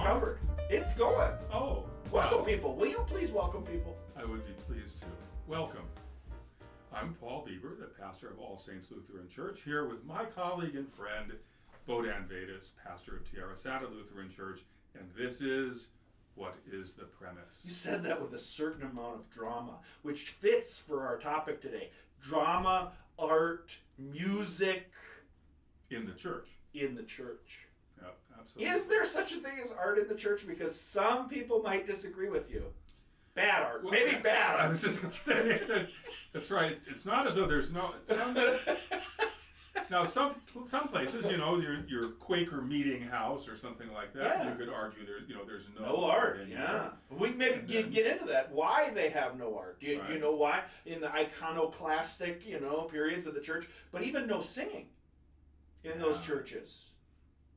covered. It's going. Oh. Welcome, people. Will you please welcome people? I would be pleased to. Welcome. I'm Paul Bieber, the pastor of All Saints Lutheran Church, here with my colleague and friend, Bohdan, pastor of Tierra Santa Lutheran Church, and this is What is the Premise? You said that with a certain amount of drama, which fits for our topic today. Drama, art, music. In the church. In the church. Yeah, absolutely. Is there such a thing as art in the church? Because some people might disagree with you. Bad art. Well, maybe bad art. I was just going to say, that's right. It's not as though there's no... Now, some places, your Quaker meeting house or something like that, you could argue there's no art. anymore. Yeah, we can maybe get into that. Why they have no art? Do you know why? In the iconoclastic, periods of the church, but even no singing in those churches.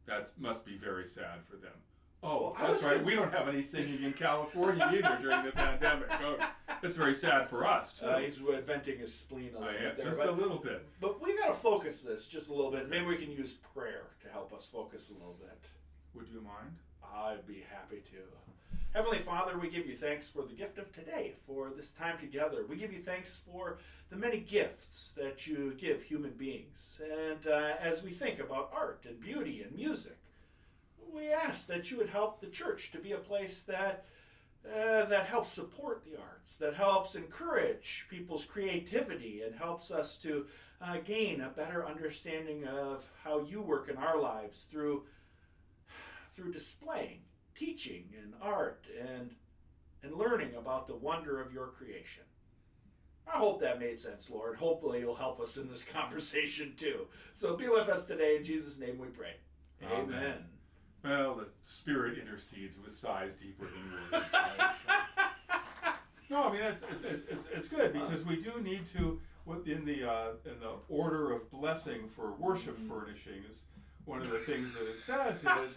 That must be very sad for them. Oh, Well, that's right. We don't have any singing in California either during the pandemic. Oh, that's very sad for us, too. He's venting his spleen a little bit there. Just a little bit. But we got to focus this just a little bit. Maybe we can use prayer to help us focus a little bit. Would you mind? I'd be happy to. Heavenly Father, we give you thanks for the gift of today, for this time together. We give you thanks for the many gifts that you give human beings. And as we think about art and beauty and music, we ask that you would help the church to be a place that helps support the arts, that helps encourage people's creativity, and helps us to gain a better understanding of how you work in our lives through displaying, teaching, and art, and learning about the wonder of your creation. I hope that made sense, Lord. Hopefully you'll help us in this conversation too. So be with us today. In Jesus' name we pray. Amen. Well, the Spirit intercedes with sighs deeper than words. Right? No, I mean it's good because we do need to, in the order of blessing for worship furnishings. One of the things that it says is,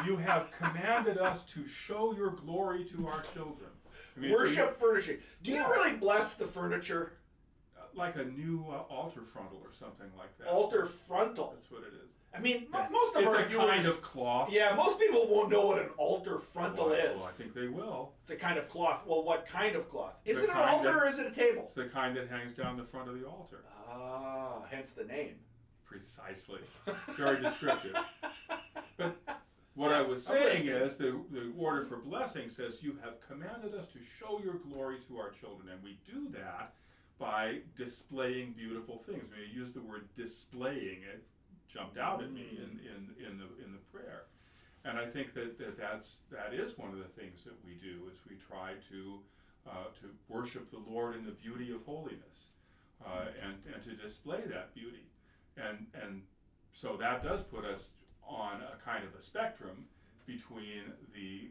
"You have commanded us to show your glory to our children." I mean, worship furnishing. Do you really bless the furniture? Like a new altar frontal or something like that. Altar frontal. That's what it is. I mean, most of our viewers... It's a kind of cloth. Yeah, most people won't know what an altar frontal is. Well, I think they will. It's a kind of cloth. Well, what kind of cloth? Is it an altar or is it a table? It's the kind that hangs down the front of the altar. Ah, hence the name. Precisely. Very descriptive. But what I was saying is the order for blessing says, "You have commanded us to show your glory to our children," and we do that by displaying beautiful things. When you use the word displaying, it jumped out at me in the prayer, and I think that is one of the things that we do, is we try to worship the Lord in the beauty of holiness, and to display that beauty, and so that does put us on a kind of a spectrum between the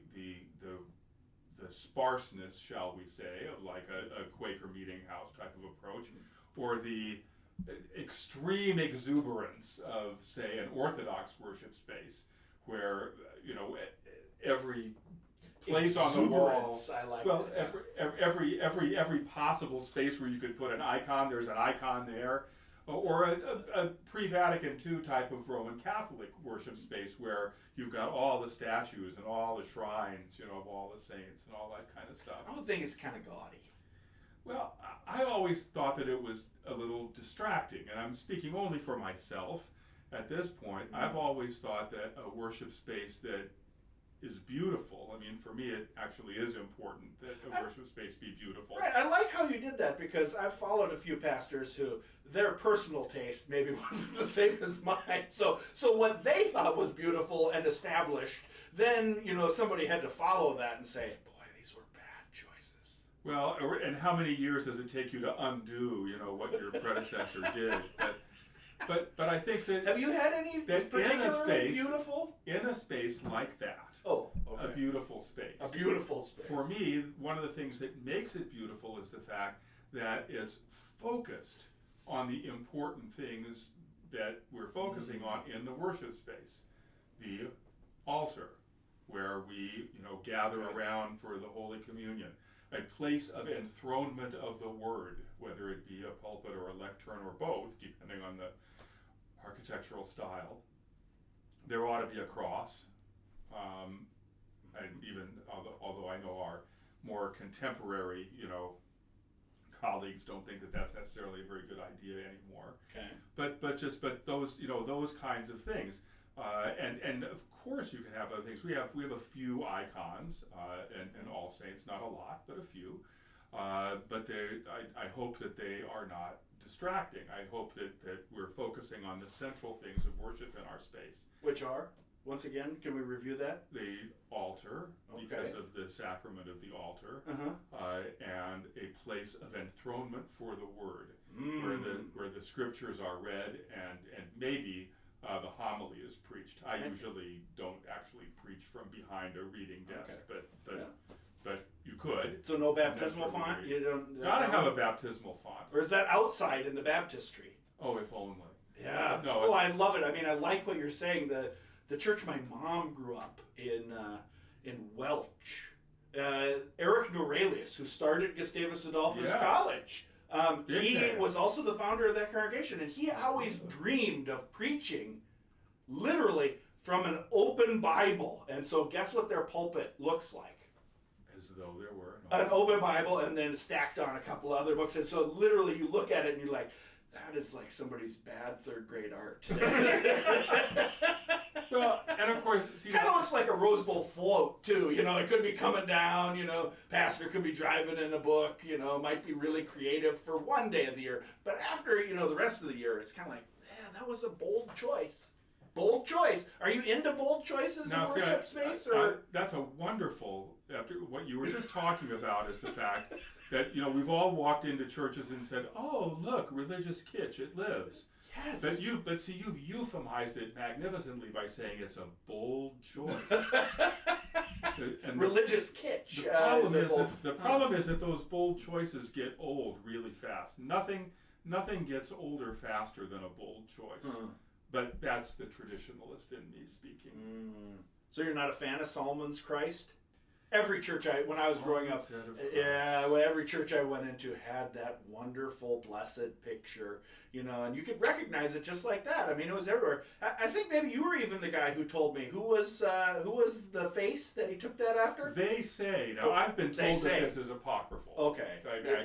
sparseness, shall we say, of like a Quaker meeting house type of approach, or the extreme exuberance of, say, an Orthodox worship space, where every place on the wall, I like every possible space where you could put an icon, there's an icon there. Or a pre-Vatican II type of Roman Catholic worship space where you've got all the statues and all the shrines, of all the saints and all that kind of stuff. I would think it's kind of gaudy. Well, I always thought that it was a little distracting, and I'm speaking only for myself at this point. I've always thought that a worship space that is beautiful. I mean, for me, it actually is important that a worship space be beautiful. Right. I like how you did that, because I've followed a few pastors who their personal taste maybe wasn't the same as mine. So what they thought was beautiful and established, then, somebody had to follow that and say, boy, these were bad choices. Well, and how many years does it take you to undo, what your predecessor did? But I think that... Have you had any particularly beautiful? In a space like that. Oh, okay. A beautiful space. A beautiful space. For me, one of the things that makes it beautiful is the fact that it's focused on the important things that we're focusing on in the worship space. The altar, where we, gather around for the Holy Communion. A place of enthronement of the Word, whether it be a pulpit or a lectern or both, depending on the architectural style. There ought to be a cross. and even although I know our more contemporary, colleagues don't think that that's necessarily a very good idea anymore. Okay. But those those kinds of things, and of course you can have other things. We have a few icons, and All Saints, not a lot, but a few. But I hope that they are not distracting. I hope that we're focusing on the central things of worship in our space. Which are? Once again, can we review that? The altar, Okay. because of the sacrament of the altar, and a place of enthronement for the word, where the scriptures are read and maybe the homily is preached. I usually don't actually preach from behind a reading desk, but you could. So no baptismal font? You don't. Gotta have a baptismal font. Or is that outside in the baptistry? Oh, if only. Yeah. No. Oh, I love it. I mean, I like what you're saying. The church my mom grew up in Welch. Eric Norelius, who started Gustavus Adolphus College, he was also the founder of that congregation, and he always dreamed of preaching literally from an open Bible. And so guess what their pulpit looks like? As though there were an open Bible and then stacked on a couple other books. And so literally you look at it and you're like, that is like somebody's bad third grade art. Well, and of course, kind of looks like a Rose Bowl float too. It could be coming down. Pastor could be driving in a book. Might be really creative for one day of the year, but after the rest of the year, it's kind of like, man, that was a bold choice. Bold choice. Are you into bold choices in worship space? Or that's a wonderful. After what you were just talking about is the fact that we've all walked into churches and said, "Oh, look, religious kitsch, it lives." Yes. But you've euphemized it magnificently by saying it's a bold choice. And religious kitsch. The problem is that those bold choices get old really fast. Nothing gets older faster than a bold choice. But that's the traditionalist in me speaking. So you're not a fan of Solomon's Christ? Every church when I was growing up, every church I went into had that wonderful, blessed picture, and you could recognize it just like that. I mean, it was everywhere. I think maybe you were even the guy who told me who was the face that he took that after. They say. Now I've been told that this is apocryphal. Okay,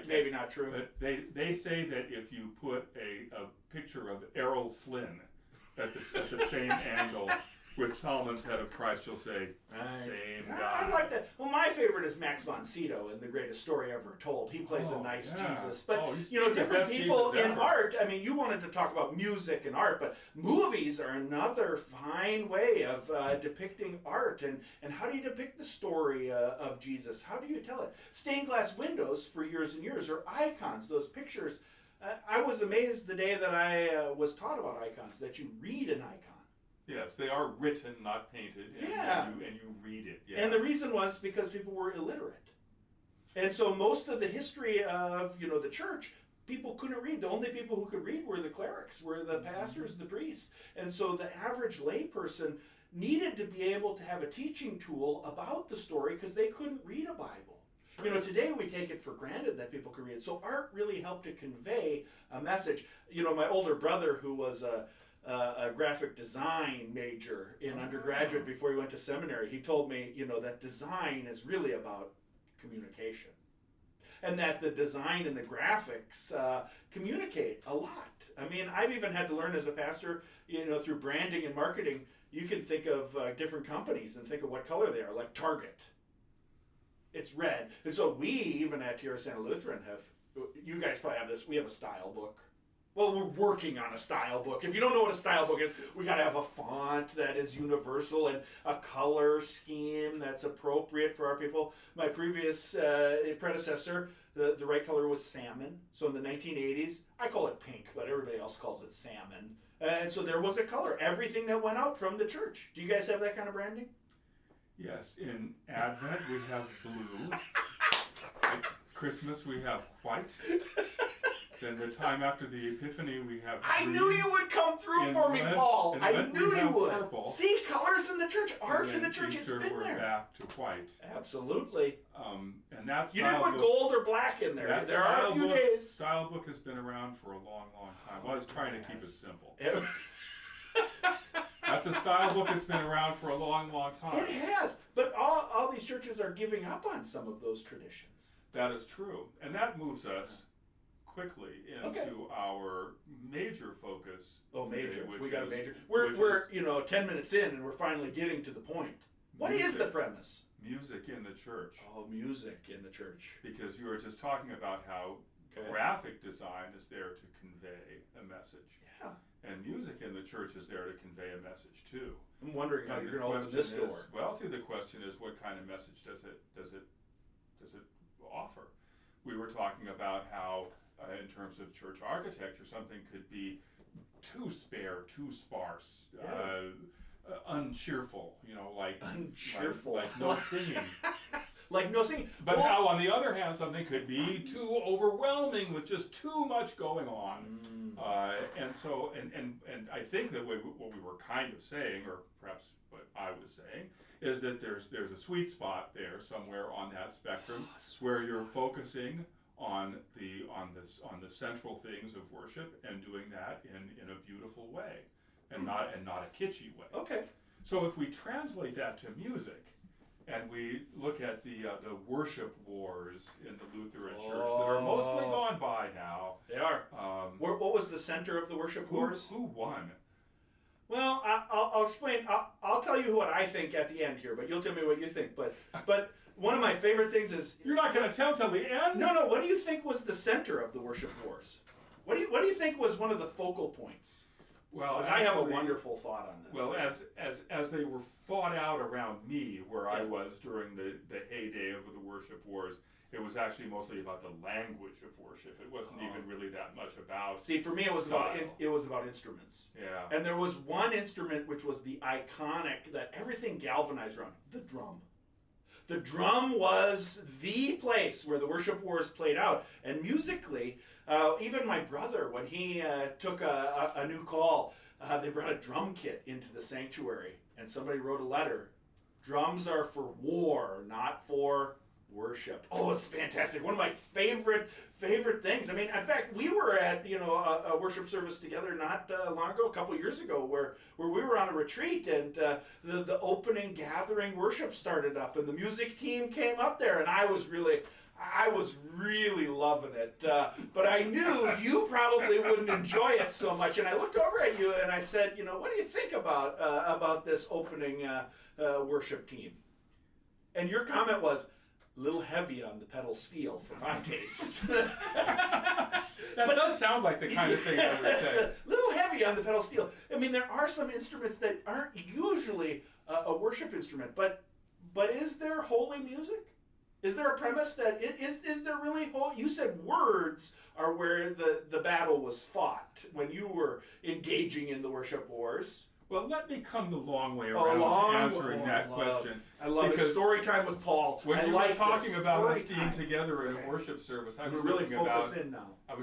maybe not true. But they say that if you put a picture of Errol Flynn at the same angle with Solomon's head of Christ, you'll say, same guy. I like that. Well, my favorite is Max von Sydow in The Greatest Story Ever Told. He plays a nice Jesus. But, different people in art, I mean, you wanted to talk about music and art, but movies are another fine way of depicting art. And how do you depict the story of Jesus? How do you tell it? Stained glass windows for years and years are icons, those pictures. I was amazed the day that I was taught about icons, that you read an icon. Yes, they are written, not painted, and you read it. Yeah. And the reason was because people were illiterate. And so most of the history of, the church, people couldn't read. The only people who could read were the clerics, were the pastors, the priests. And so the average layperson needed to be able to have a teaching tool about the story because they couldn't read a Bible. Sure. Today we take it for granted that people can read it. So art really helped to convey a message. My older brother, who was a graphic design major in undergraduate before he went to seminary, he told me, that design is really about communication. And that the design and the graphics communicate a lot. I mean, I've even had to learn as a pastor, through branding and marketing, you can think of different companies and think of what color they are, like Target. It's red. And so we, even at Tierra Santa Lutheran, you guys probably have this, we have a style book. Well, we're working on a style book. If you don't know what a style book is, we got to have a font that is universal and a color scheme that's appropriate for our people. My previous predecessor, the right color was salmon. So in the 1980s, I call it pink, but everybody else calls it salmon. And so there was a color. Everything that went out from the church. Do you guys have that kind of branding? Yes. In Advent, we have blue. At Christmas, we have white. Then the time after the Epiphany, we have green. I knew you would come through for me, Paul. I knew you would. Purple. See, colors in the church, art in the church, Easter, it's been we're there. Back to white. Absolutely. And that's you didn't put gold or black in there. There are a few days. Style book has been around for a long, long time. Well, I was trying to keep it simple. That's a style book that's been around for a long, long time. It has, but all these churches are giving up on some of those traditions. That is true, and that moves us quickly into our major focus. Oh, today, major! which We got a is- major. which We're is 10 minutes in, and we're finally getting to the point. What is music. the premise? Music in the church. Oh, music in the church. Because you were just talking about how Okay. graphic design is there to convey a message. Yeah. And music in the church is there to convey a message too. I'm wondering how And you're the going to open this question door. is- Well, see, the question is, what kind of message does it offer? We were talking about how, in terms of church architecture, something could be too spare, too sparse, uncheerful. Like Uncheerful. like no singing. Like no singing. But Well- how, on the other hand, something could be too overwhelming with just too much going on. And I think that what we were kind of saying, or perhaps what I was saying, is that there's a sweet spot there somewhere on that spectrum where you're focusing on the central things of worship and doing that in a beautiful way, and not a kitschy way. Okay. So if we translate that to music, and we look at the worship wars in the Lutheran Church that are mostly gone by now. They are. What was the center of the worship wars? Who won? Well, I'll explain. I'll tell you what I think at the end here, but you'll tell me what you think. But one of my favorite things is You're not going to tell till the end? no. What do you think was the center of the worship wars? What do you think was one of the focal points? Well, Because I have a wonderful thought on this. Well, as they were fought out around me, where I was during the heyday of the worship wars, it was actually mostly about the language of worship. It wasn't even really that much about. See, for me, it was about instruments. Yeah. And there was one instrument which was the iconic that everything galvanized around: the drum. The drum was the place where the worship wars played out, and musically. Even my brother, when he took a new call, they brought a drum kit into the sanctuary, and somebody wrote a letter. Drums are for war, not for worship. Oh, it's fantastic! One of my favorite things. I mean, in fact, we were at a worship service together not long ago, a couple years ago, where we were on a retreat, and the opening gathering worship started up, and the music team came up there, and I was really loving it, but I knew you probably wouldn't enjoy it so much. And I looked over at you and I said, what do you think about this opening worship team? And your comment was, a little heavy on the pedal steel for my taste. That does sound like the kind of thing I would say. A little heavy on the pedal steel. I mean, there are some instruments that aren't usually a worship instrument, but is there holy music? Is there a premise that is there really holy? You said words are where the battle was fought when you were engaging in the worship wars. Well, let me come the long way around to answering that question. I love it. Story time with Paul. When you were talking about us being together in a worship service, I was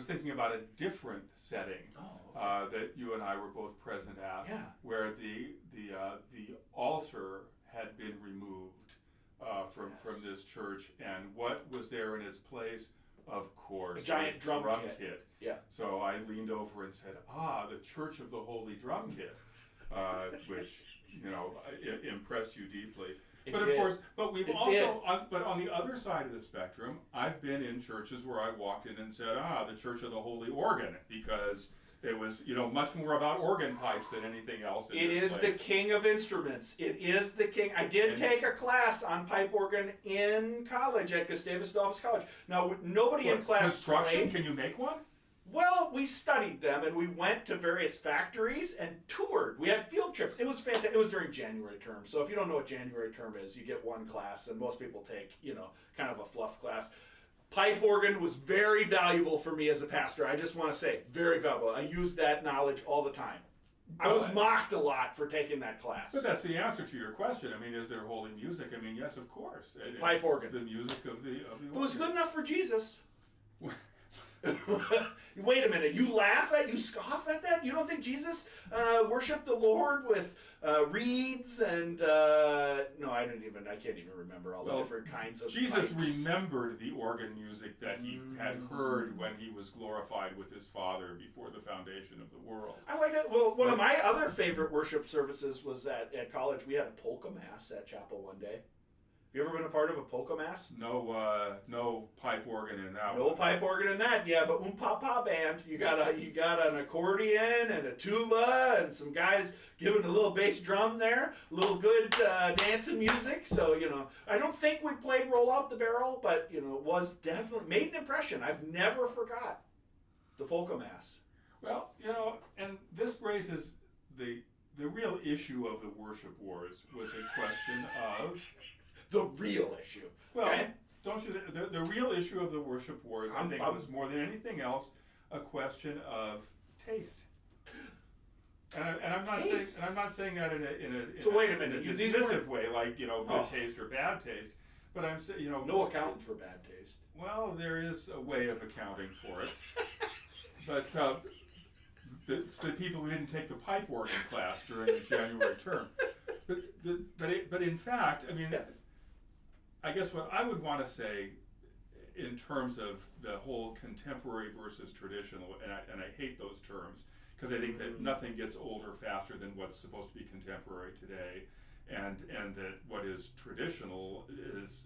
thinking about a different setting that you and I were both present at, where the altar had been removed from this church, and what was there in its place? Of course, a giant drum kit. Yeah. So I leaned over and said, the Church of the Holy Drum Kit, which impressed you deeply. But on the other side of the spectrum, I've been in churches where I walked in and said, the Church of the Holy Organ, because it was, much more about organ pipes than anything else. It is the king of instruments. It is the king. I did take a class on pipe organ in college at Gustavus Adolphus College. Now, nobody in class construction. Can you make one? Well, we studied them, and we went to various factories and toured. We had field trips. It was fantastic. It was during January term. So if you don't know what January term is, you get one class, and most people take, kind of a fluff class. Pipe organ was very valuable for me as a pastor. I just want to say, very valuable. I used that knowledge all the time. I was mocked a lot for taking that class. But that's the answer to your question. I mean, is there holy music? I mean, yes, of course. Pipe organ. It's the music of the It was good enough for Jesus. Wait a minute, you scoff at that? You don't think Jesus worshiped the Lord with reeds and no, I can't even remember all the different kinds of Jesus pipes. remembered the organ music that he had heard when he was glorified with his Father before the foundation of the world. I like that. Well, one of my other favorite worship services was at college. We had a polka mass at chapel one day. Have you ever been a part of a polka mass? No pipe organ in that No one. pipe organ in that. You have a pa band. You got an accordion and a tuba and some guys giving a little bass drum there. A little good dancing music. So, I don't think we played Roll Out the Barrel, but, it was definitely made an impression. I've never forgot the polka mass. Well, and this raises the real issue of the worship wars was a question of... The real issue. Well, okay? don't you? The real issue of the worship wars, I think, was more than anything else a question of taste. And I'm not saying that in a wait a minute, dismissive way, like good taste or bad taste. But I'm saying no accounting for bad taste. Well, there is a way of accounting for it. But it's the people who didn't take the pipe organ class during the January term. But in fact, I mean. Yeah. I guess what I would want to say in terms of the whole contemporary versus traditional, and I hate those terms because I think that nothing gets older faster than what's supposed to be contemporary today, and that what is traditional is,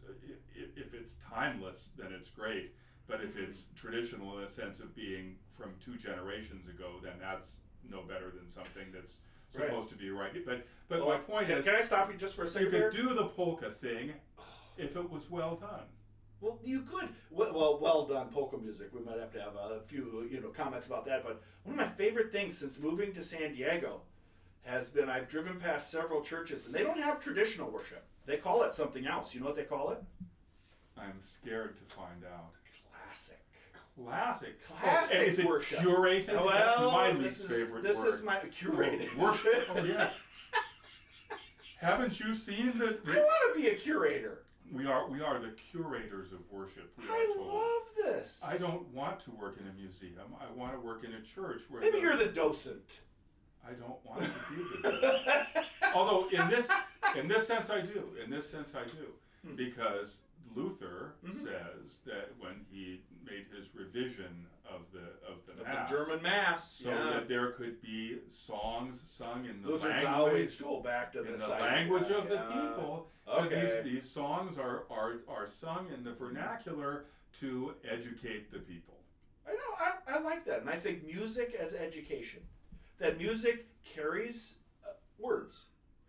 if it's timeless, then it's great, but if it's traditional in a sense of being from 2 generations ago, then that's no better than something that's supposed to be right. But my point is, can I stop you just for a second? You could do the polka thing if it was well done. Well, you could. Well done polka music. We might have to have a few, comments about that. But one of my favorite things since moving to San Diego has been I've driven past several churches and they don't have traditional worship. They call it something else. You know what they call it? I'm scared to find out. Classic is it worship. Curated? Well, that's my least favorite word. This is my curated worship. Oh yeah. Haven't you seen the? I want to be a curator. We are the curators of worship. I love this. I don't want to work in a museum. I want to work in a church where. Maybe you're the docent. I don't want to be the docent. Although in this sense I do. Because Luther says that when he made his revision of the Mass, the German Mass, so that there could be songs sung in the Lutherans language, always go back to this language of the people. Okay. So these songs are sung in the vernacular to educate the people. I know. I like that, and I think music as education. That music carries words.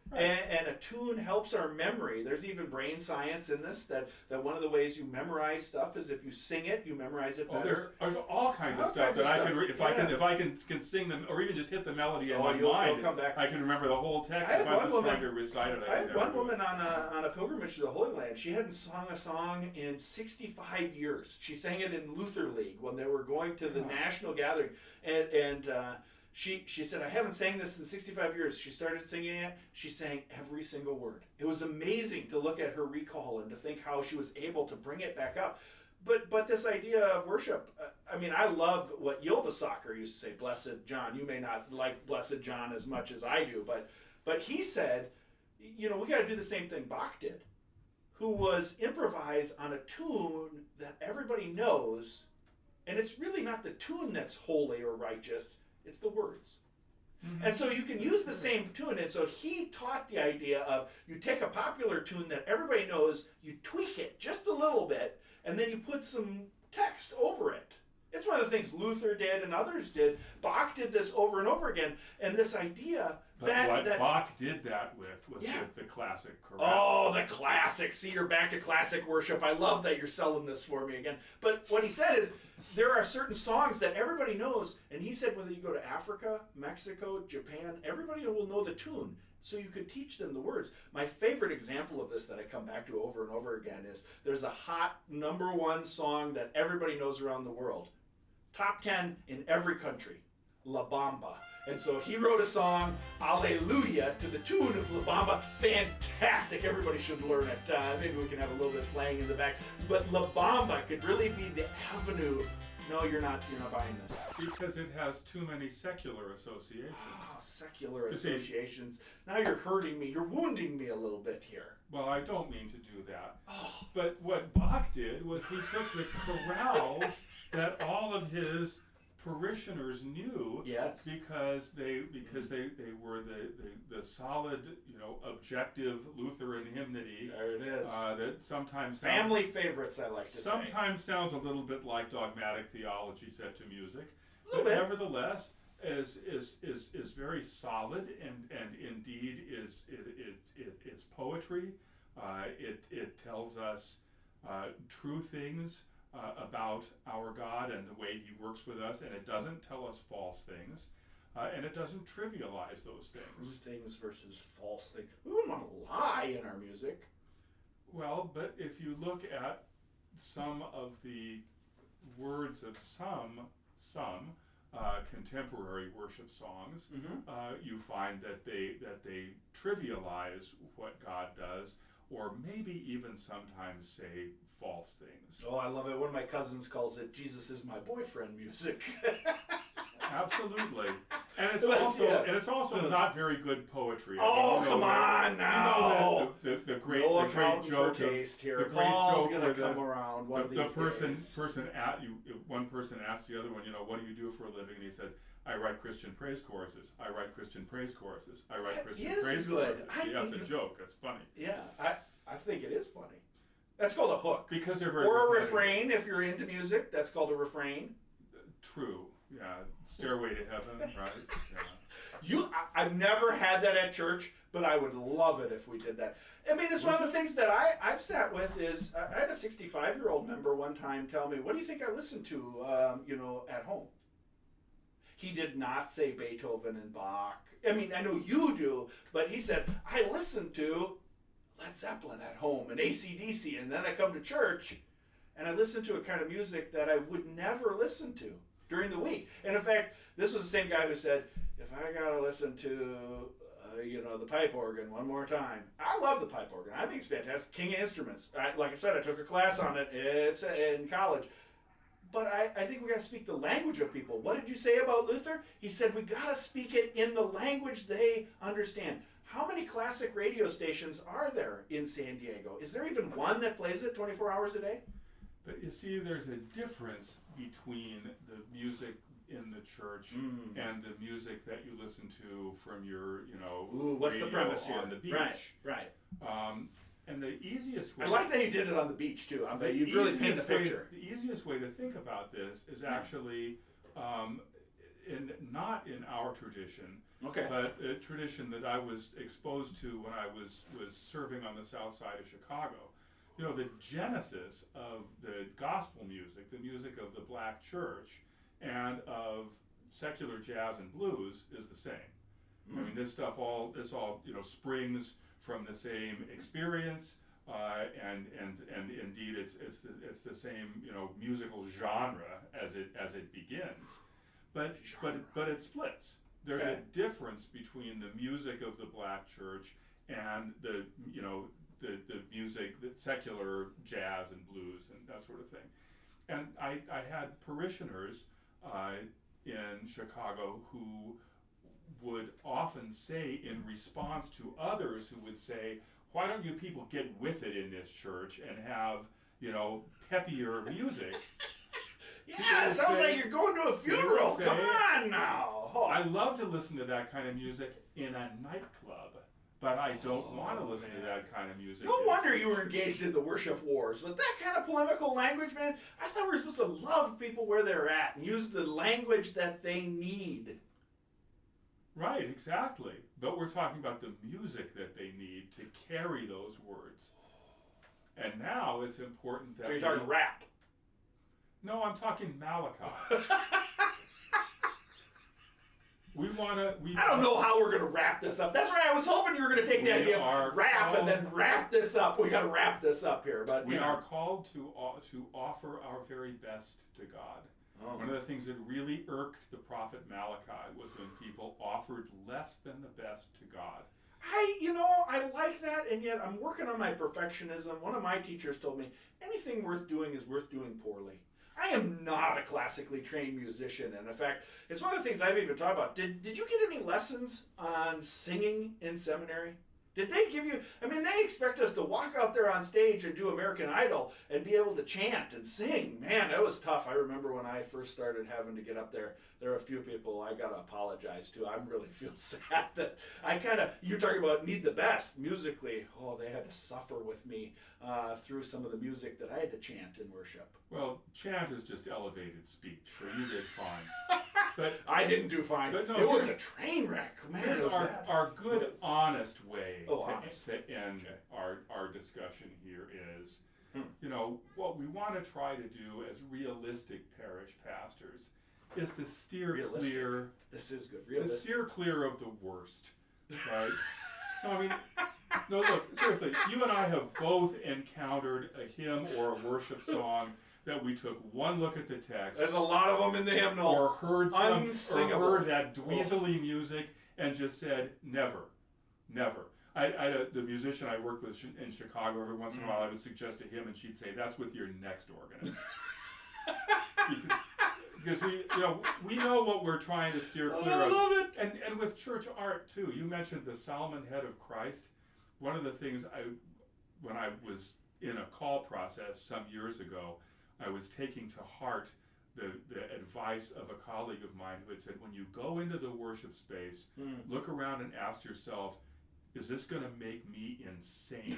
Right. And a tune helps our memory. There's even brain science in this, that one of the ways you memorize stuff is if you sing it, you memorize it better. There's all kinds of stuff that I can if I can sing them or even just hit the melody in my mind. Come back. I can remember the whole text. If I'm just trying to recite it, I had one woman on a pilgrimage to the Holy Land. She hadn't sung a song in 65 years. She sang it in Luther League when they were going to the national gathering, and She said, I haven't sang this in 65 years. She started singing it. She sang every single word. It was amazing to look at her recall and to think how she was able to bring it back up. But this idea of worship, I love what Ylvasaker used to say, Blessed John. You may not like Blessed John as much as I do, but he said, we got to do the same thing Bach did, who was improvised on a tune that everybody knows, and it's really not the tune that's holy or righteous. It's the words. Mm-hmm. And so you can use the same tune. And so he taught the idea of you take a popular tune that everybody knows, you tweak it just a little bit, and then you put some text over it. It's one of the things Luther did and others did. Bach did this over and over again. And this idea what Bach did that with was with the classic chorale. Oh, the classic. See, you're back to classic worship. I love that you're selling this for me again. But what he said is, there are certain songs that everybody knows, and he said whether you go to Africa, Mexico, Japan, everybody will know the tune, so you could teach them the words. My favorite example of this that I come back to over and over again is there's a hot #1 song that everybody knows around the world. Top 10 in every country, La Bamba. And so he wrote a song, Alleluia, to the tune of La Bamba. Fantastic. Everybody should learn it. Maybe we can have a little bit playing in the back. But La Bamba could really be the avenue No, you're not buying this. Because it has too many secular associations. Oh, secular associations. Now you're hurting me. You're wounding me a little bit here. Well, I don't mean to do that. Oh. But what Bach did was he took the chorales that all of his parishioners knew, yes, because they were the solid, objective Lutheran hymnity. There it is. That sometimes family favorites, I like to say. Sometimes sounds a little bit like dogmatic theology set to music, but nevertheless is very solid and indeed it's poetry. It tells us true things about our God and the way He works with us, and it doesn't tell us false things, and it doesn't trivialize those things. True things versus false things. We wouldn't want to lie in our music. Well, but if you look at some of the words of some contemporary worship songs, you find that they trivialize what God does, or maybe even sometimes say false things. Oh, I love it. One of my cousins calls it "Jesus is my boyfriend" music. Absolutely, and it's also not very good poetry. Oh, come on now! The great for joke taste here. The great Paul's joke gonna come around one of these days. One person asked the other one, what do you do for a living? And he said, I write Christian praise choruses. I write Christian praise choruses. I write Christian praise choruses. Yeah, it's a joke. That's funny. Yeah, I think it is funny. That's called a hook. Because they're very or a refrain if you're into music. That's called a refrain. True. Yeah. Stairway to Heaven, right? Yeah. I've never had that at church, but I would love it if we did that. I mean, it's one of the things that I've sat with is, I had a 65-year-old member one time tell me, what do you think I listen to, at home? He did not say Beethoven and Bach. I mean, I know you do, but he said, I listen to Led Zeppelin at home and AC/DC, and then I come to church and I listen to a kind of music that I would never listen to during the week. And in fact, this was the same guy who said, if I gotta listen to, the pipe organ one more time. I love the pipe organ. I think it's fantastic. King of instruments. Like I said, I took a class on it. It's in college. But I think we gotta speak the language of people. What did you say about Luther? He said we gotta speak it in the language they understand. How many classic radio stations are there in San Diego? Is there even one that plays it 24 hours a day? But you see, there's a difference between the music in the church and the music that you listen to from your, what's the premise here? On the beach. Right. And the easiest way... I like that you did it on the beach, too. You really paint the picture. The easiest way to think about this is actually not in our tradition, but a tradition that I was exposed to when I was serving on the south side of Chicago. The genesis of the gospel music, the music of the black church, and of secular jazz and blues is the same. I mean, this all springs from the same experience, and indeed it's the same musical genre as it begins, but it splits. There's a difference between the music of the black church and the music, the secular jazz and blues and that sort of thing. And I had parishioners in Chicago who would often say, in response to others who would say, why don't you people get with it in this church and have, peppier music? Yeah, it sounds like you're going to a funeral. Come on now. Oh. I love to listen to that kind of music in a nightclub, but I don't want to listen to that kind of music. No wonder you were engaged in the worship wars. With that kind of polemical language, man, I thought we were supposed to love people where they're at and use the language that they need. Right, exactly. But we're talking about the music that they need to carry those words. And now it's important that... So you're talking rap? No, I'm talking Malachi. I don't know how we're going to wrap this up. That's right. I was hoping you were going to take the idea of rap and then wrap this up. We got to wrap this up here. But we are called to offer our very best to God. Oh. One of the things that really irked the prophet Malachi was when people offered less than the best to God. I like that, and yet I'm working on my perfectionism. One of my teachers told me, anything worth doing is worth doing poorly. I am not a classically trained musician, and in fact, it's one of the things I've even talked about. Did you get any lessons on singing in seminary? Did they give you, I mean, they expect us to walk out there on stage and do American Idol and be able to chant and sing. Man, that was tough. I remember when I first started having to get up there, there were a few people I got to apologize to. I really feel sad that I kind of, you're talking about need the best musically. Oh, they had to suffer with me through some of the music that I had to chant in worship. Well, chant is just elevated speech, so you did fine. But I didn't do fine. But no, it was a train wreck. Man, here's it was bad. our good, honest way honest. to end our discussion here is, you know, what we want to try to do as realistic parish pastors is to steer clear. This is good. To steer clear of the worst, right? No, I mean, no, look, seriously, you and I have both encountered a hymn or a worship song that we took one look at the text. There's a lot of them in the hymnal. Or heard Unsingable. or heard that dweezily music and just said, never, never. The musician I worked with in Chicago, every once in a while I would suggest a hymn and she'd say, that's with your next organist. because we know what we're trying to steer clear of. I love it. And with church art too. You mentioned the Solomon Head of Christ. One of the things when I was in a call process some years ago, I was taking to heart the advice of a colleague of mine who had said, when you go into the worship space, look around and ask yourself, is this going to make me insane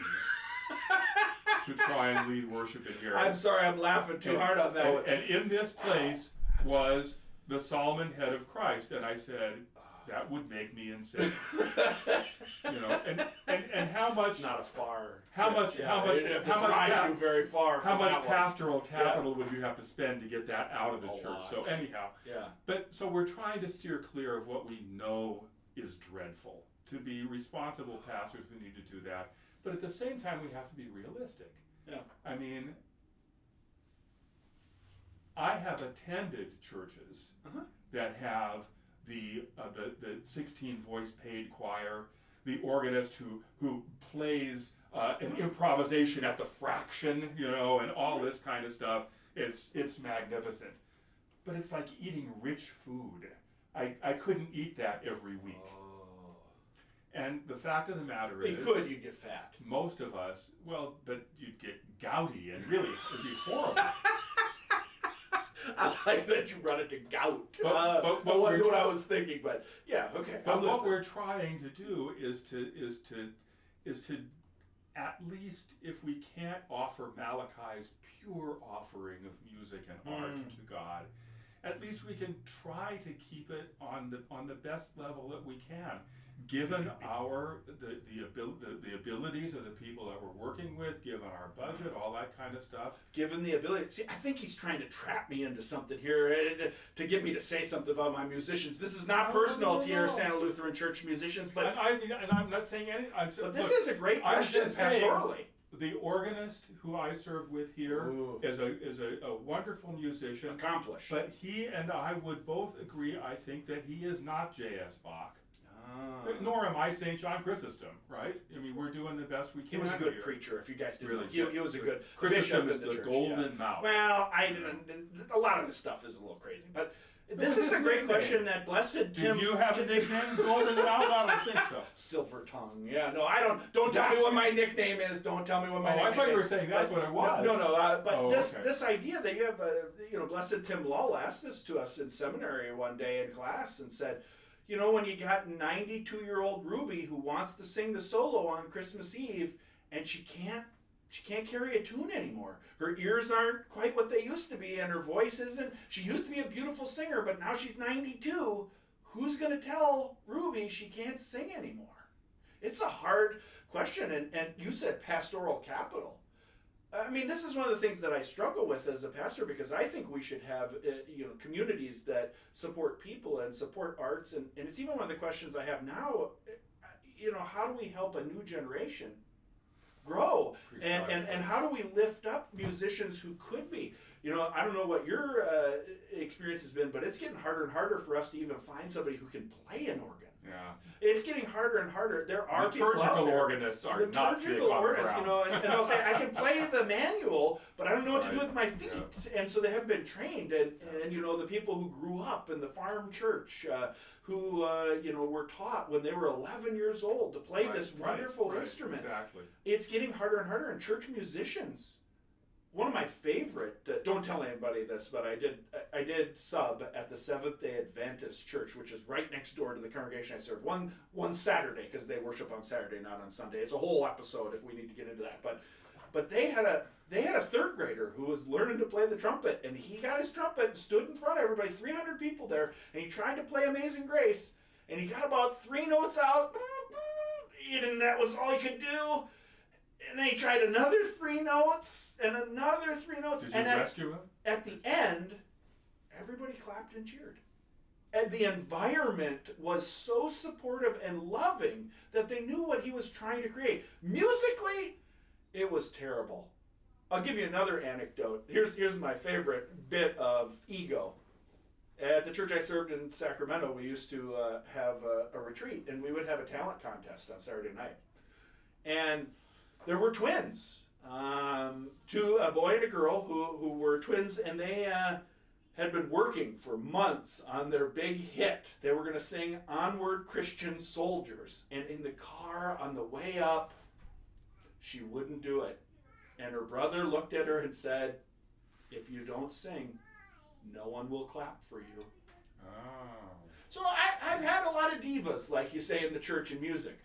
to try and lead worship in here? I'm sorry, I'm laughing too hard on that. And in this place was the Solomon Head of Christ, and I said, that would make me insane. You know, and how much? Not a far. How much? Yeah, How much? you'd have to How much? drive you very far. How from much that one. pastoral capital would you have to spend to get that out of the church? lot. So anyhow, Yeah. but so we're trying to steer clear of what we know is dreadful. To be responsible pastors, we need to do that. But at the same time, we have to be realistic. Yeah. I mean, I have attended churches that have the 16 voice paid choir, the organist who plays an improvisation at the fraction, you know, and all this kind of stuff. It's magnificent, but it's like eating rich food. I couldn't eat that every week. And the fact of the matter is, you'd get fat. Most of us, well, but you'd get gouty and really it'd be horrible. I like that you brought it to gout. But that wasn't what I was thinking, but yeah, okay. But what we're trying to do is to at least, if we can't offer Malachi's pure offering of music and art to God, at least we can try to keep it on the best level that we can, given the abilities of the people that we're working with, given our budget, all that kind of stuff. Given the ability, see, I think he's trying to trap me into something here to get me to say something about my musicians. This is not personal to your Santa Lutheran Church musicians, but and I'm not saying anything. But this is a great question pastorally. The organist who I serve with here is a wonderful musician. Accomplished. But he and I would both agree, I think, that he is not J.S. Bach. Nor am I St. John Chrysostom, right? I mean, we're doing the best we can. He was a good here. preacher, if you guys didn't Really, know. He was a good Chrysostom bishop is in the the church, golden mouth. Well, I didn't. A lot of this stuff is a little crazy, but this is the great question that Blessed Tim. Do you have a nickname, Golden Mouth? I don't think so. Silver Tongue. Yeah, no, I don't. Don't tell me what my nickname is. Don't tell me what my nickname is. I thought you were saying that's what it was. No. But okay. this idea that you have, Blessed Tim Lull asked this to us in seminary one day in class and said, you know, when you got 92-year-old Ruby who wants to sing the solo on Christmas Eve and she can't carry a tune anymore. Her ears aren't quite what they used to be and her voice isn't. She used to be a beautiful singer, but now she's 92. Who's going to tell Ruby she can't sing anymore? It's a hard question, and you said pastoral capital. I mean, this is one of the things that I struggle with as a pastor, because I think we should have communities that support people and support arts, and it's even one of the questions I have now. How do we help a new generation grow, and how do we lift up musicians who could be? I don't know what your experience has been, but it's getting harder and harder for us to even find somebody who can play an organ. Yeah. It's getting harder and harder. There are people out Liturgical there. organists are not big Liturgical on the organists, ground. and they'll say, I can play the manual, but I don't know what to do Right. with my feet. And so they haven't been trained. And the people who grew up in the farm church, who were taught when they were 11 years old to play this wonderful instrument. Exactly. It's getting harder and harder. And church musicians, one of my favorite, don't tell anybody this, but I did sub at the Seventh-day Adventist church, which is right next door to the congregation I served, one Saturday, because they worship on Saturday, not on Sunday. It's a whole episode if we need to get into that. But they had a third grader who was learning to play the trumpet, and he got his trumpet and stood in front of everybody, 300 people there, and he tried to play Amazing Grace, and he got about 3 notes out, and that was all he could do. And then he tried another 3 notes and another 3 notes. Did you rescue him? At the end, everybody clapped and cheered. And the environment was so supportive and loving that they knew what he was trying to create. Musically, it was terrible. I'll give you another anecdote. Here's my favorite bit of ego. At the church I served in Sacramento, we used to have a retreat, and we would have a talent contest on Saturday night. And there were twins, a boy and a girl who were twins, and they had been working for months on their big hit. They were going to sing Onward Christian Soldiers. And in the car on the way up, she wouldn't do it. And her brother looked at her and said, if you don't sing, no one will clap for you. Oh. So I've had a lot of divas, like you say, in the church and music.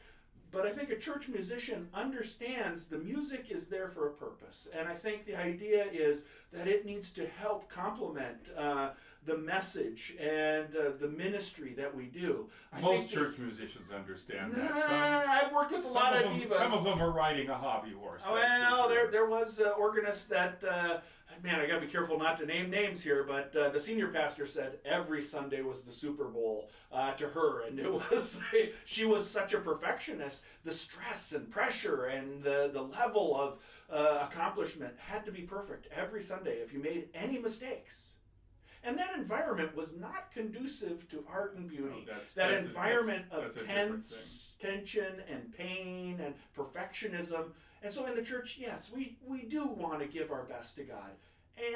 But I think a church musician understands the music is there for a purpose. And I think the idea is that it needs to help complement the message and the ministry that we do. Most church musicians understand that. I've worked with a lot of divas. Some of them are riding a hobby horse. Well, there was organists that, man, I got to be careful not to name names here, but the senior pastor said every Sunday was the Super Bowl to her, and she was such a perfectionist. The stress and pressure and the level of accomplishment had to be perfect every Sunday. If you made any mistakes, and that environment was not conducive to art and beauty. No, that environment of tense, tension and pain and perfectionism. And so in the church, yes, we do want to give our best to God.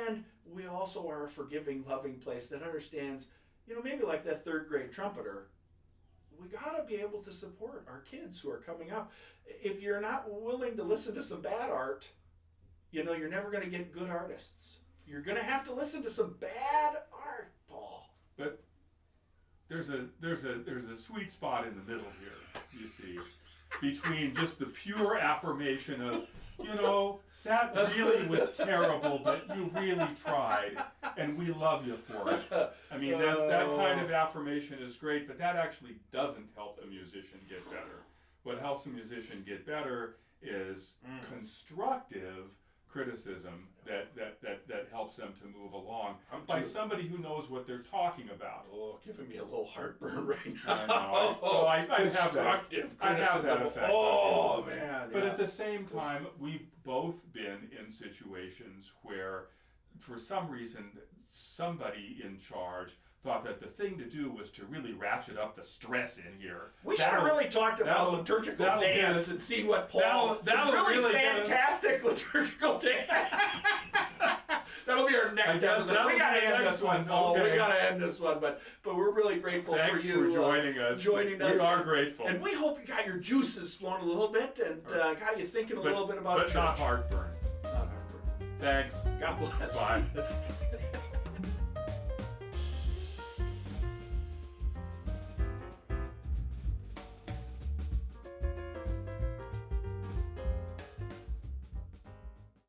And we also are a forgiving, loving place that understands, maybe like that third grade trumpeter, we got to be able to support our kids who are coming up. If you're not willing to listen to some bad art, you're never going to get good artists. You're going to have to listen to some bad art, Paul. But there's a sweet spot in the middle here, you see, between just the pure affirmation of, that really was terrible, but you really tried, and we love you for it. I mean, that kind of affirmation is great, but that actually doesn't help a musician get better. What helps a musician get better is constructive criticism that helps them to move along by somebody who knows what they're talking about. Oh, giving me a little heartburn right now. I know. I have that. Criticism. I have that effect. Oh, man. But at the same time, we've both been in situations where, for some reason, somebody in charge thought that the thing to do was to really ratchet up the stress in here. We should have really talked about liturgical dance and seen what Paul... That'll really fantastic liturgical dance. That'll be our next episode. We gotta end this one, Paul. Okay. We gotta end this one, but we're really grateful for you. Thanks for joining us. We are grateful. And we hope you got your juices flowing a little bit and got you thinking a little bit about But church. not heartburn. Not heartburn. Thanks. God bless. Bye.